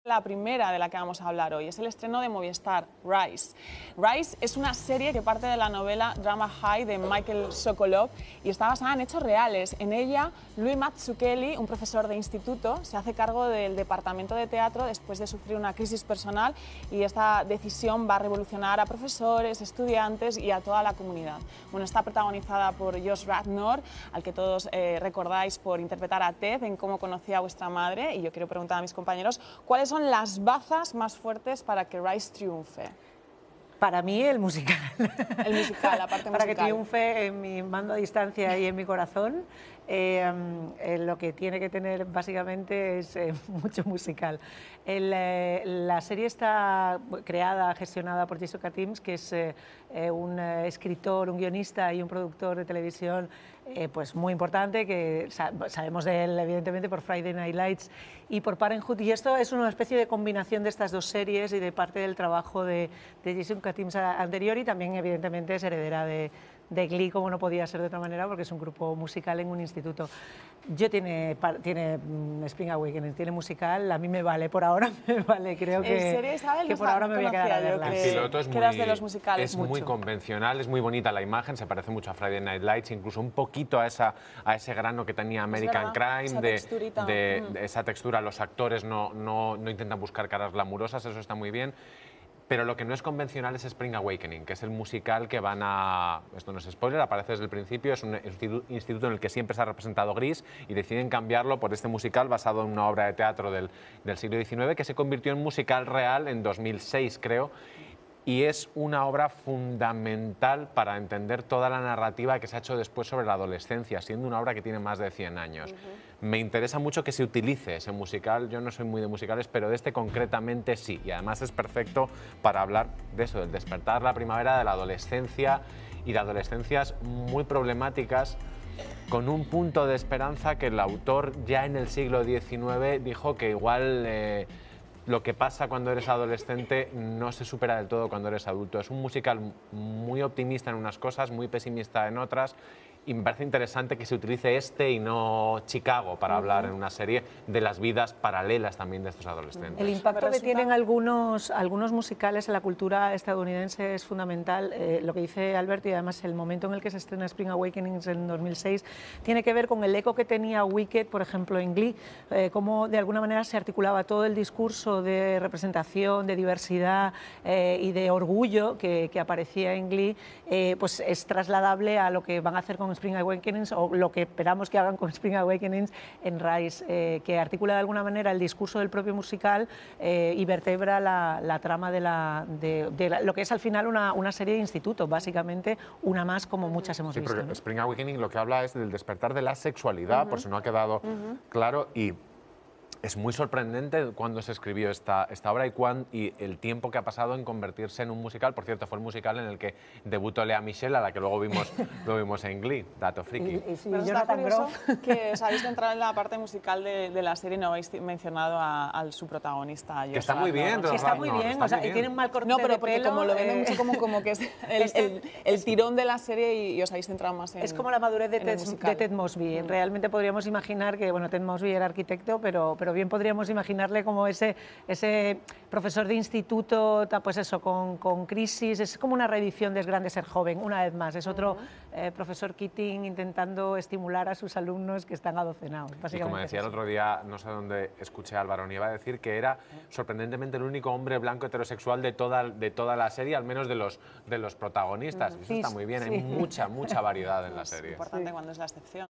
La primera de la que vamos a hablar hoy es el estreno de Movistar, Rise. Rise es una serie que parte de la novela Drama High de Michael Sokolov y está basada en hechos reales. En ella, Louis Mazzucchelli, un profesor de instituto, se hace cargo del departamento de teatro después de sufrir una crisis personal y esta decisión va a revolucionar a profesores, estudiantes y a toda la comunidad. Bueno, está protagonizada por Josh Radnor, al que todos recordáis por interpretar a Ted en Cómo conocí a vuestra madre, y yo quiero preguntar a mis compañeros cuáles son las bazas más fuertes para que Rise triunfe. Para mí el musical. El musical, la parte musical. Para que triunfe en mi mando a distancia y en mi corazón, lo que tiene que tener básicamente es mucho musical. La serie está creada, gestionada por Jessica Timms, que es un escritor, un guionista y un productor de televisión pues muy importante, que sabemos de él evidentemente por Friday Night Lights y por Parenthood, y esto es una especie de combinación de estas dos series y de parte del trabajo de Jessica Timms anterior, y también evidentemente es heredera de Glee, como no podía ser de otra manera, porque es un grupo musical en un instituto. Tiene Spring Awakening, tiene musical, a mí me vale, por ahora me vale, creo que, serie, Isabel, que por ahora me voy a quedar a verla. El piloto es muy mucho. convencional, es muy bonita la imagen, se parece mucho a Friday Night Lights, incluso un poquito a ese grano que tenía American Crime, de esa textura. Los actores no intentan buscar caras glamurosas, eso está muy bien. Pero lo que no es convencional es Spring Awakening, que es el musical que van a... Esto no es spoiler, aparece desde el principio, es un instituto en el que siempre se ha representado gris y deciden cambiarlo por este musical basado en una obra de teatro del siglo XIX que se convirtió en musical real en 2006, creo. Y es una obra fundamental para entender toda la narrativa que se ha hecho después sobre la adolescencia, siendo una obra que tiene más de 100 años. Me interesa mucho que se utilice ese musical, yo no soy muy de musicales, pero de este concretamente sí, y además es perfecto para hablar de eso, del despertar la primavera, de la adolescencia y de adolescencias muy problemáticas, con un punto de esperanza que el autor ya en el siglo XIX dijo que igual... lo que pasa cuando eres adolescente no se supera del todo cuando eres adulto. Es un musical muy optimista en unas cosas, muy pesimista en otras, y me parece interesante que se utilice este y no Chicago para hablar en una serie de las vidas paralelas también de estos adolescentes. El impacto que tienen algunos musicales en la cultura estadounidense es fundamental. Lo que dice Alberto, y además el momento en el que se estrena Spring Awakening en 2006, tiene que ver con el eco que tenía Wicked, por ejemplo, en Glee, cómo de alguna manera se articulaba todo el discurso de representación, de diversidad y de orgullo que aparecía en Glee, pues es trasladable a lo que van a hacer con Spring Awakenings, o lo que esperamos que hagan con Spring Awakenings en Rise, que articula de alguna manera el discurso del propio musical y vertebra la trama de lo que es al final una serie de instituto, básicamente una más como muchas hemos visto. Porque Spring Awakening lo que habla es del despertar de la sexualidad, por si no ha quedado claro, y es muy sorprendente cuando se escribió esta obra y el tiempo que ha pasado en convertirse en un musical. Por cierto, fue el musical en el que debutó Lea Michele, a la que luego vimos en Glee, dato friki. Pero está curioso que os habéis centrado en la parte musical de la serie y no habéis mencionado a su protagonista. Que está muy bien, sí, está muy bien, o sea, y tiene un mal corte de pelo. No, pero porque como lo venden mucho como que es el tirón de la serie y os habéis centrado más en... Es como la madurez de Ted Mosby. Realmente podríamos imaginar que, bueno, Ted Mosby era arquitecto, pero bien podríamos imaginarle como ese profesor de instituto, pues eso, con crisis. Es como una reedición de Es grande ser joven, una vez más. Es otro profesor Keating intentando estimular a sus alumnos que están adocenados. Y como decía el otro día, no sé dónde escuché a Álvaro Nieva decir que era sorprendentemente el único hombre blanco heterosexual de toda la serie, al menos de los protagonistas. Eso está muy bien, hay mucha variedad en la serie. Es importante cuando es la excepción.